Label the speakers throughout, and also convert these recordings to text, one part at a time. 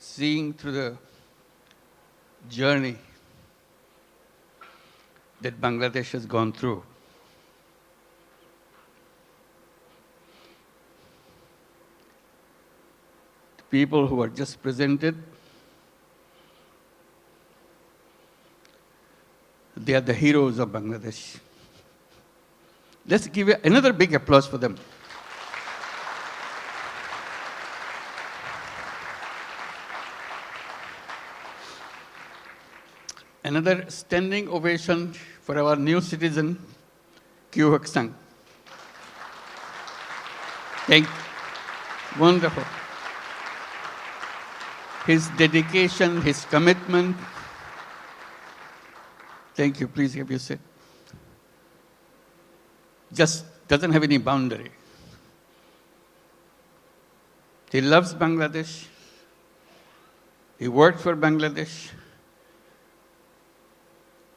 Speaker 1: seeing through the journey that Bangladesh has gone through. The people who are just presented, they are the heroes of Bangladesh. Let's give another big applause for them. Another standing ovation for our new citizen, Kyu Hak Sang. Thank you. Wonderful. His dedication, his commitment. Thank you. Please have your seat. Just doesn't have any boundary. He loves Bangladesh. He worked for Bangladesh.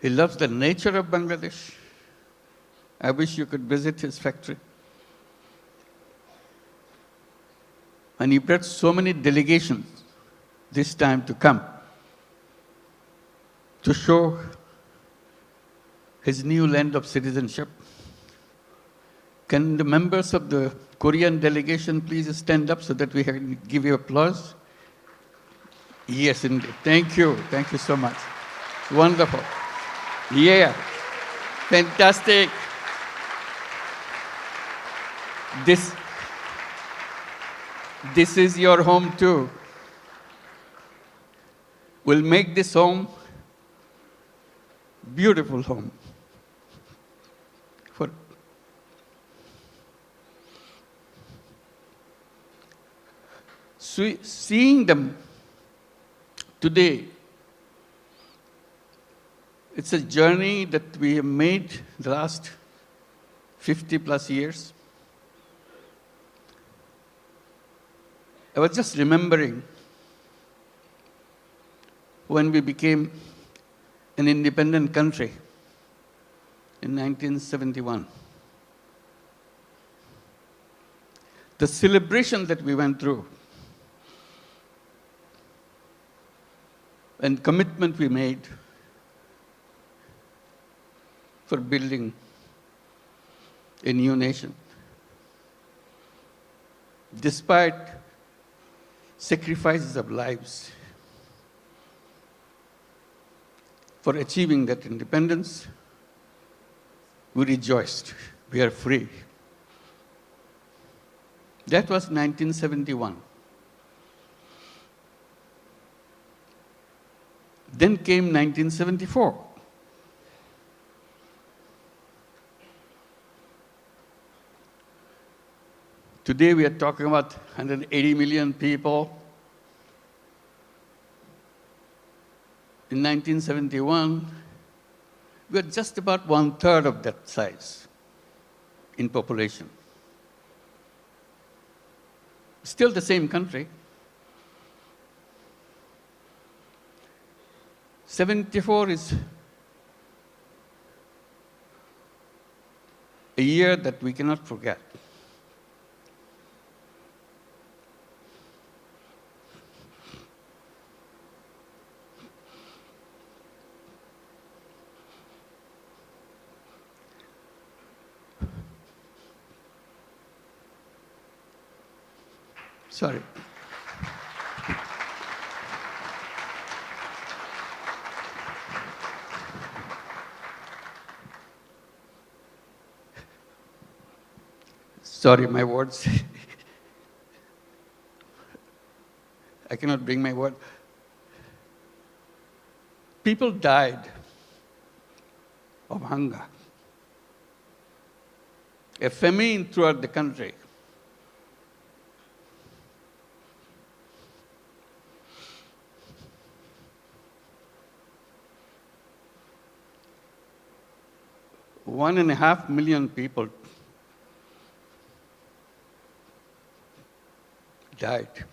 Speaker 1: He loves the nature of Bangladesh. I wish you could visit his factory. And he brought so many delegations this time to come to show his new land of citizenship. Can the members of the Korean delegation please stand up so that we can give you applause? Yes, indeed. Thank you. Thank you so much. Wonderful. Yeah. Fantastic. This is your home too. We'll make this home beautiful home. For seeing them today, it's a journey that we have made the last 50 plus years. I was just remembering when we became an independent country in 1971. The celebration that we went through and commitment we made for building a new nation. Despite sacrifices of lives for achieving that independence, we rejoiced. We are free. That was 1971. Then came 1974. Today we are talking about 180 million people. In 1971, we were just about 1/3 of that size in population. Still the same country. 74 is a year that we cannot forget. Sorry. Sorry, my words. I cannot bring my word. People died of hunger. A famine throughout the country. One and a half million people died.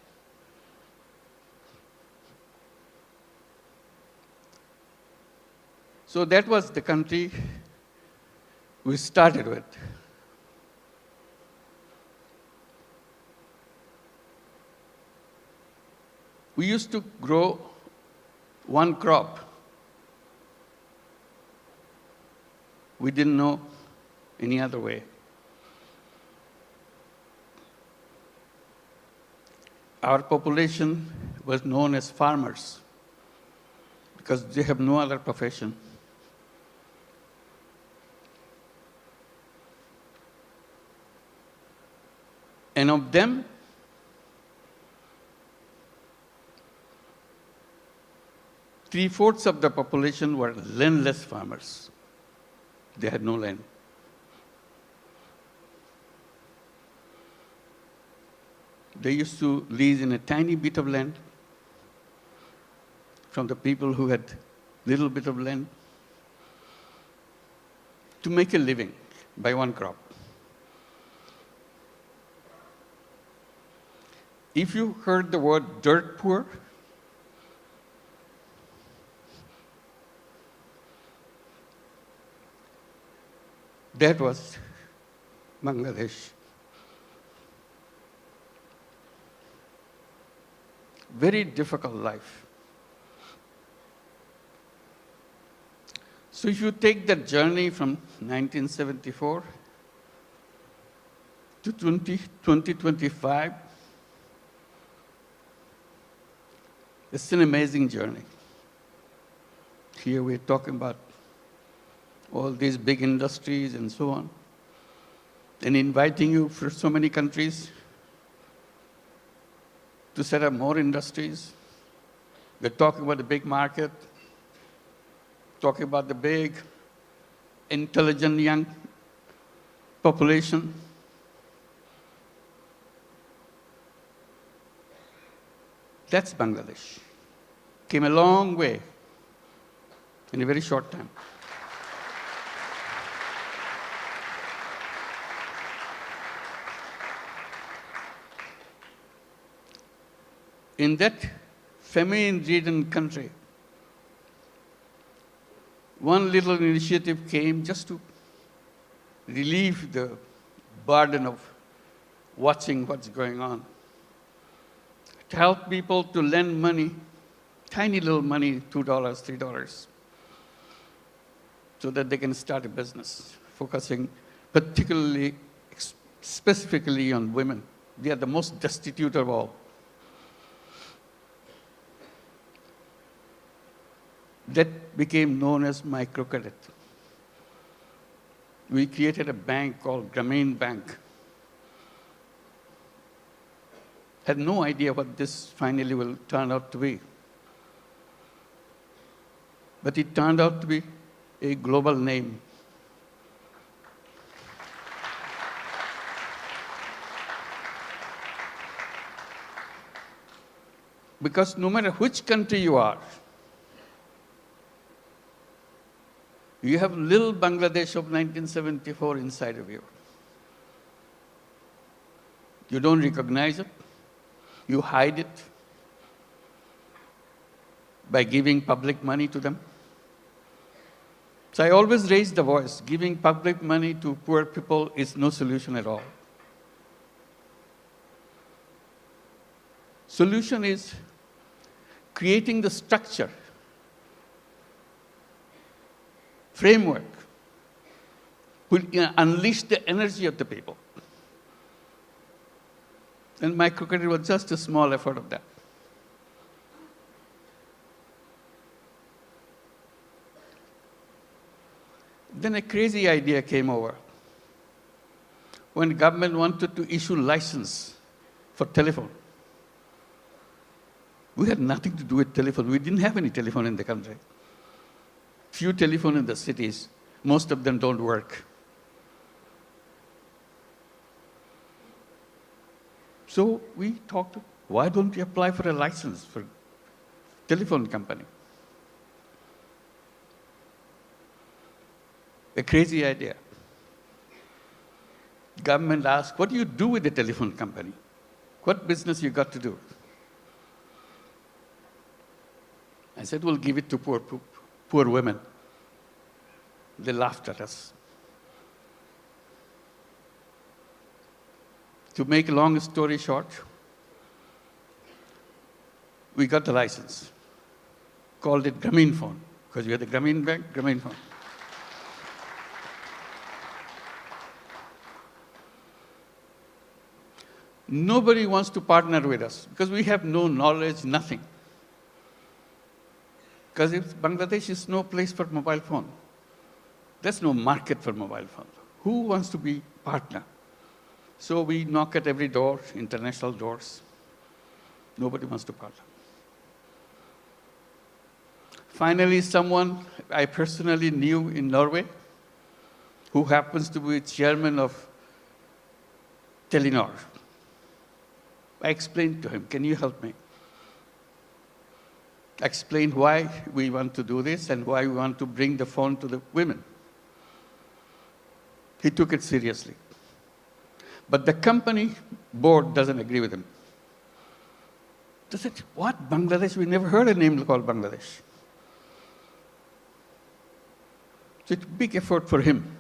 Speaker 1: So that was the country we started with. We used to grow one crop. We didn't know any other way. Our population was known as farmers because they have no other profession. And of them, three-fourths of the population were landless farmers. They had no land. They used to lease in a tiny bit of land from the people who had little bit of land to make a living by one crop. If you heard the word dirt poor, that was Bangladesh. Very difficult life. So if you take that journey from 1974 to 2025, it's an amazing journey. Here we're talking about all these big industries and so on, and inviting you for so many countries to set up more industries. We're talking about the big market, talking about the big, intelligent young population. That's Bangladesh. Came a long way in a very short time. In that famine-ridden country, one little initiative came just to relieve the burden of watching what's going on. To help people to lend money, tiny little money, $2, $3, so that they can start a business, focusing particularly, specifically on women. They are the most destitute of all. That became known as microcredit. We created a bank called Grameen Bank. Had no idea what this finally will turn out to be. But it turned out to be a global name. Because no matter which country you are, you have little Bangladesh of 1974 inside of you. You don't recognize it. You hide it by giving public money to them. So I always raise the voice. Giving public money to poor people is no solution at all. Solution is creating the structure, framework, will unleash the energy of the people. And microcredit was just a small effort of that. Then a crazy idea came over. When the government wanted to issue license for telephone, we had nothing to do with telephone. We didn't have any telephone in the country. Few telephone in the cities. Most of them don't work. So we talked, why don't we apply for a license for telephone company? A crazy idea. Government asked, what do you do with the telephone company? What business you got to do? I said, we'll give it to poor women. They laughed at us. To make a long story short, we got the license. Called it Grameen phone, because we had the Grameen Bank, Grameen phone. Nobody wants to partner with us because we have no knowledge, nothing. Because Bangladesh is no place for mobile phone. There's no market for mobile phone. Who wants to be partner? So we knock at every door, international doors. Nobody wants to partner. Finally, someone I personally knew in Norway, who happens to be chairman of Telenor. I explained to him, can you help me? Explained why we want to do this and why we want to bring the phone to the women. He took it seriously. But the company board doesn't agree with him. They said, what, Bangladesh? We never heard a name called Bangladesh. So it's a big effort for him.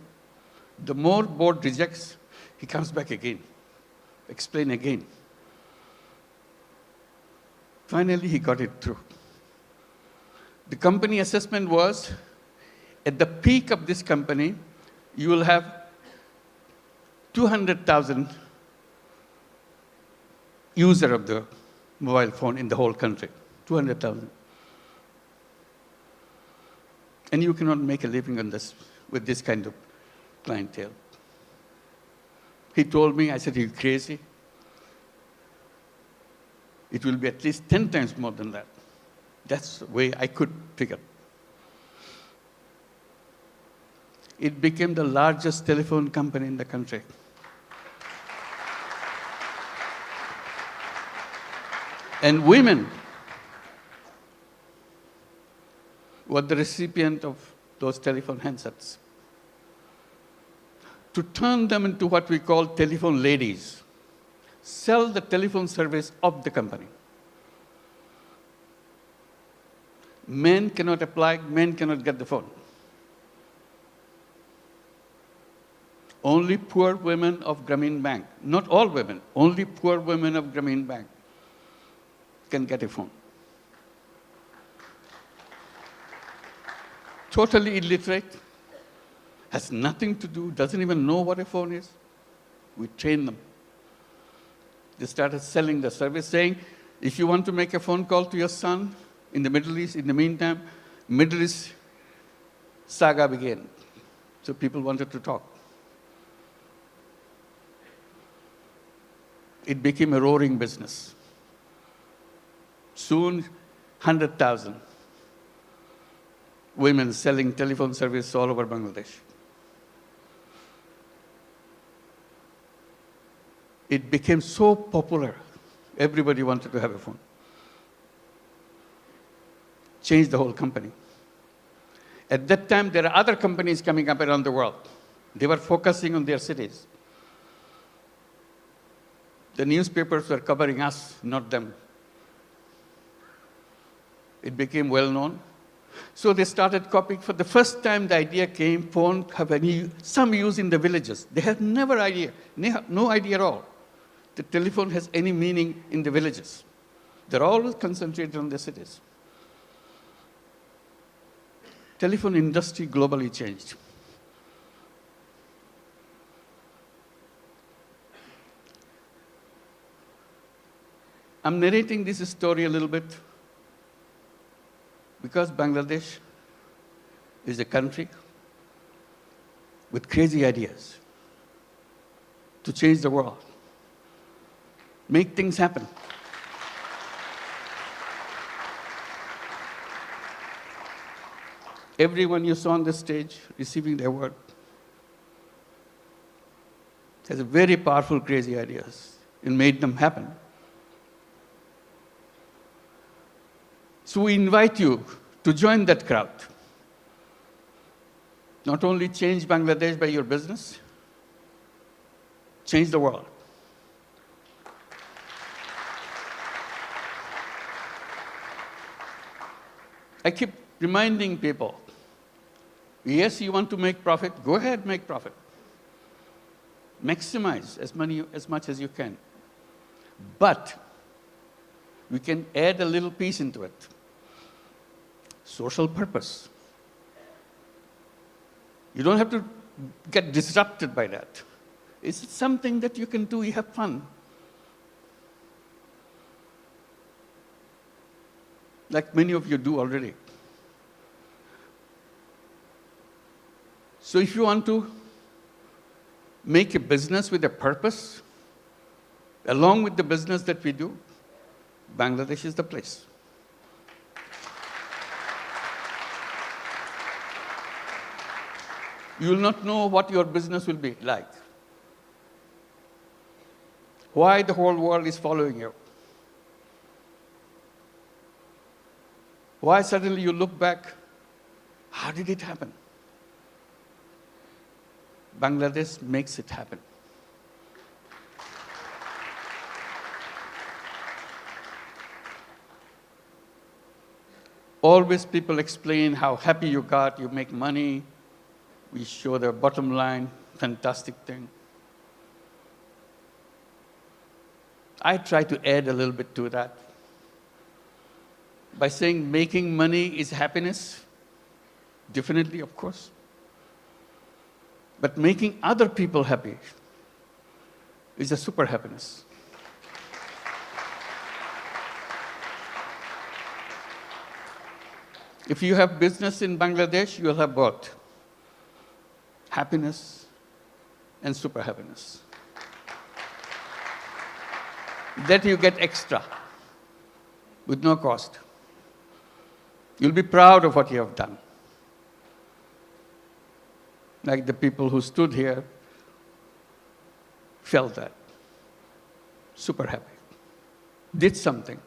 Speaker 1: The more board rejects, he comes back again, explain again. Finally, he got it through. The company assessment was, at the peak of this company, you will have 200,000 user of the mobile phone in the whole country, 200,000. And you cannot make a living on this with this kind of clientele. He told me, I said, are you crazy? It will be at least 10 times more than that. That's the way I could figure. It became the largest telephone company in the country. And women were the recipient of those telephone handsets. To turn them into what we call telephone ladies, sell the telephone service of the company. Men cannot apply, men cannot get the phone. Only poor women of Grameen Bank, not all women, only poor women of Grameen Bank can get a phone. Totally illiterate, has nothing to do, doesn't even know what a phone is. We train them. They started selling the service, saying, if you want to make a phone call to your son in the Middle East, in the meantime, Middle East saga began. So people wanted to talk. It became a roaring business. Soon, 100,000 women selling telephone service all over Bangladesh. It became so popular, everybody wanted to have a phone. Changed the whole company. At that time, there are other companies coming up around the world. They were focusing on their cities. The newspapers were covering us, not them. It became well known. So they started copying. For the first time, the idea came, phone have some use in the villages. They had no idea at all. The telephone has any meaning in the villages. They're always concentrated on the cities. Telephone industry globally changed. I'm narrating this story a little bit because Bangladesh is a country with crazy ideas to change the world, make things happen. Everyone you saw on the stage receiving the award has a very powerful, crazy ideas and made them happen. So we invite you to join that crowd. Not only change Bangladesh by your business, change the world. I keep reminding people, yes, you want to make profit, go ahead, make profit. Maximize as much as you can. But we can add a little piece into it. Social purpose. You don't have to get disrupted by that. It's something that you can do, you have fun. Like many of you do already. So if you want to make a business with a purpose, along with the business that we do, Bangladesh is the place. You will not know what your business will be like. Why the whole world is following you. Why suddenly you look back, how did it happen? Bangladesh makes it happen. Always people explain how happy you got, you make money, we show the bottom line, fantastic thing. I try to add a little bit to that by saying making money is happiness, definitely, of course. But making other people happy is a super happiness. If you have business in Bangladesh, you will have both happiness and super happiness. That you get extra with no cost. You'll be proud of what you have done. Like the people who stood here felt that. Super happy. Did something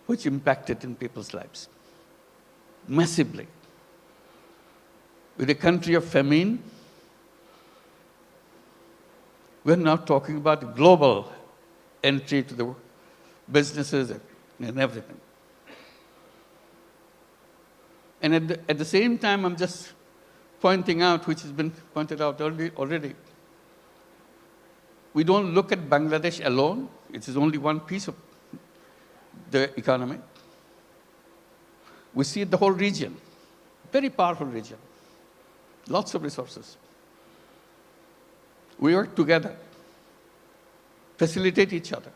Speaker 1: which impacted in people's lives massively. With a country of famine, we're now talking about global entry to the businesses and everything. And at the same time, I'm just pointing out, which has been pointed out already, we don't look at Bangladesh alone. It is only one piece of the economy. We see the whole region, very powerful region, lots of resources. We work together, facilitate each other.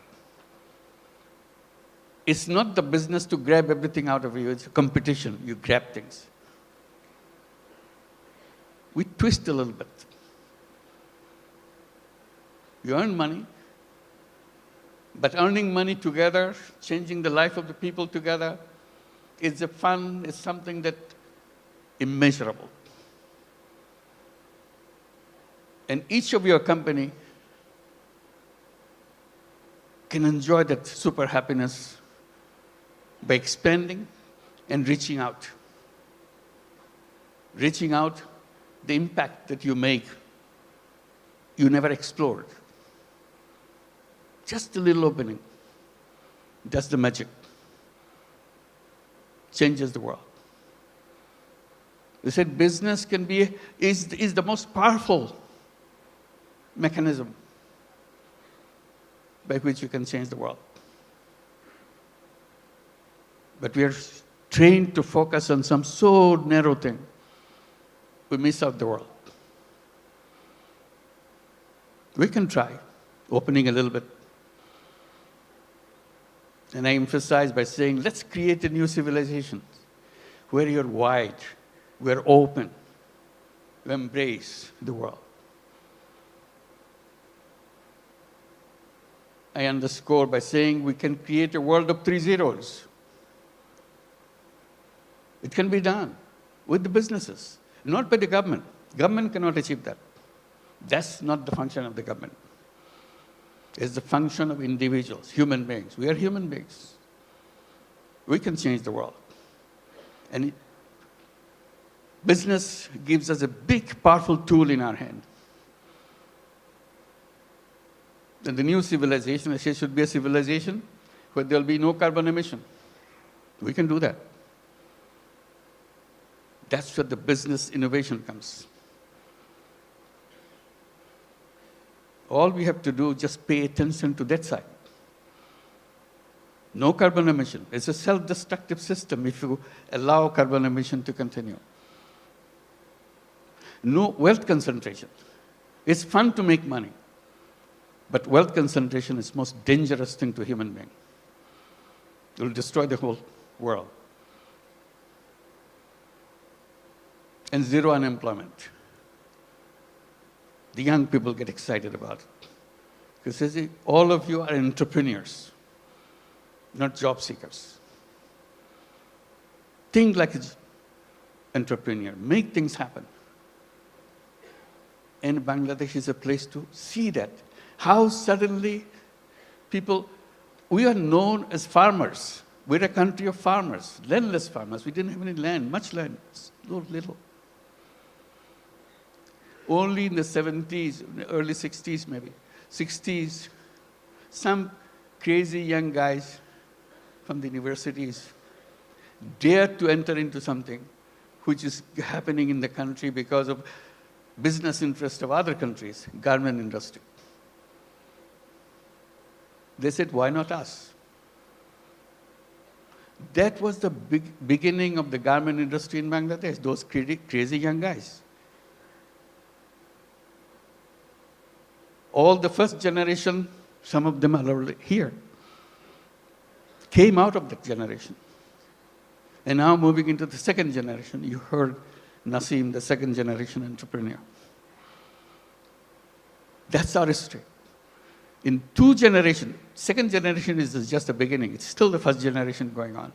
Speaker 1: It's not the business to grab everything out of you, it's a competition, you grab things. We twist a little bit. You earn money, but earning money together, changing the life of the people together, is a fun, is something that immeasurable. And each of your company can enjoy that super happiness by expanding and reaching out. Reaching out, the impact that you make, you never explored. Just a little opening. That's the magic. Changes the world. We said business is the most powerful mechanism by which you can change the world. But we are trained to focus on some so narrow thing, we miss out the world. We can try opening a little bit. And I emphasize by saying, let's create a new civilization where you're wide, we're open, we embrace the world. I underscore by saying we can create a world of 3 zeros. It can be done with the businesses, not by the government. Government cannot achieve that. That's not the function of the government. It's the function of individuals, human beings. We are human beings. We can change the world. And business gives us a big, powerful tool in our hand. And the new civilization, I say, should be a civilization where there will be no carbon emission. We can do that. That's where the business innovation comes. All we have to do is just pay attention to that side. No carbon emission. It's a self-destructive system if you allow carbon emission to continue. No wealth concentration. It's fun to make money, but wealth concentration is the most dangerous thing to human being. It will destroy the whole world. And zero unemployment. The young people get excited about it. Because all of you are entrepreneurs, not job seekers. Think like an entrepreneur. Make things happen. And Bangladesh is a place to see that. How suddenly people, we are known as farmers. We're a country of farmers, landless farmers. We didn't have any land, much land, little. Only in the 70s, early 60s maybe, 60s, some crazy young guys from the universities dared to enter into something which is happening in the country because of business interest of other countries, garment industry. They said, why not us? That was the beginning of the garment industry in Bangladesh, those crazy young guys. All the first generation, some of them are already here, came out of that generation. And now moving into the second generation, you heard Naseem, the second generation entrepreneur. That's our history. In 2 generations, second generation is just the beginning. It's still the first generation going on.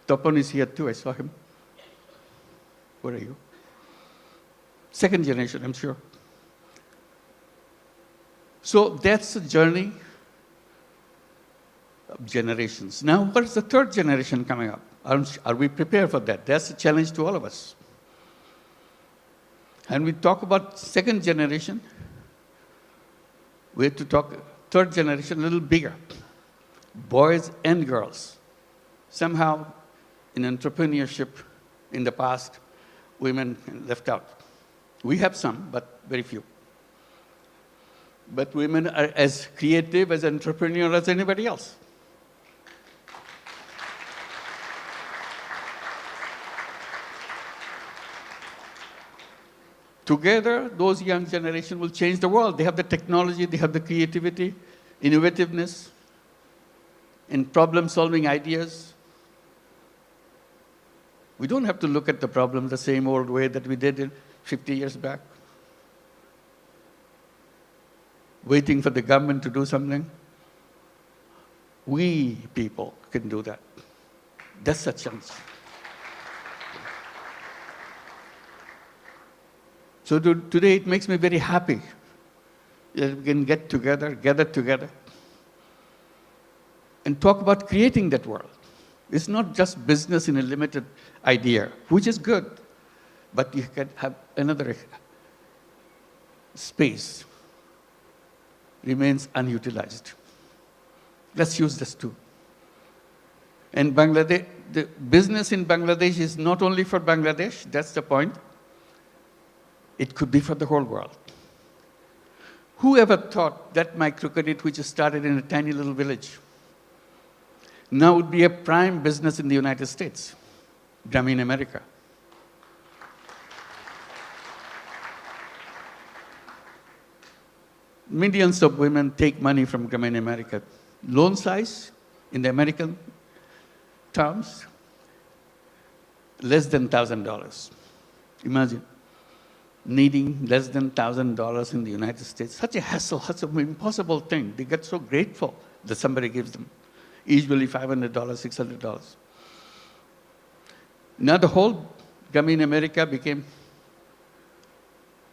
Speaker 1: Tapan is here too, I saw him. Where are you? Second generation, I'm sure. So that's the journey of generations. Now, what is the third generation coming up? Are we prepared for that? That's a challenge to all of us. And we talk about second generation, we have to talk third generation a little bigger. Boys and girls. Somehow, in entrepreneurship in the past, women left out. We have some, but very few. But women are as creative, as entrepreneurial as anybody else. Together, those young generation will change the world. They have the technology, they have the creativity, innovativeness, and problem-solving ideas. We don't have to look at the problem the same old way that we did 50 years back, waiting for the government to do something. We people can do that. That's a chance. So today it makes me very happy that we can gather together, and talk about creating that world. It's not just business in a limited idea, which is good, but you can have another space remains unutilized. Let's use this too. And Bangladesh, the business in Bangladesh is not only for Bangladesh, that's the point. It could be for the whole world. Who ever thought that microcredit, which started in a tiny little village, now would be a prime business in the United States, Grameen America? Millions of women take money from Grameen America. Loan size, in the American terms, less than $1,000. Imagine needing less than $1,000 in the United States. Such a hassle, such an impossible thing. They get so grateful that somebody gives them. Usually $500, $600. Now the whole Grameen America became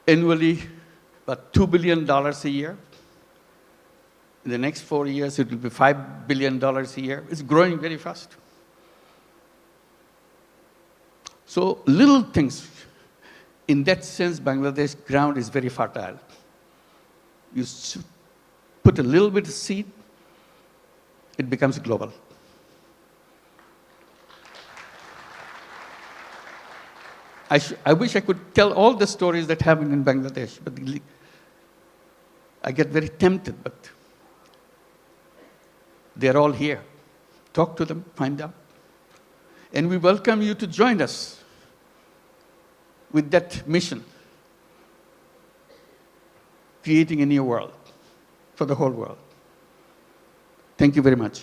Speaker 1: annually about $2 billion a year. In the next 4 years, it will be $5 billion a year. It's growing very fast. So little things. In that sense, Bangladesh ground is very fertile. You put a little bit of seed, it becomes global. I wish I could tell all the stories that happen in Bangladesh, but I get very tempted, but They're all here. Talk to them, find out. And we welcome you to join us with that mission, creating a new world for the whole world. Thank you very much.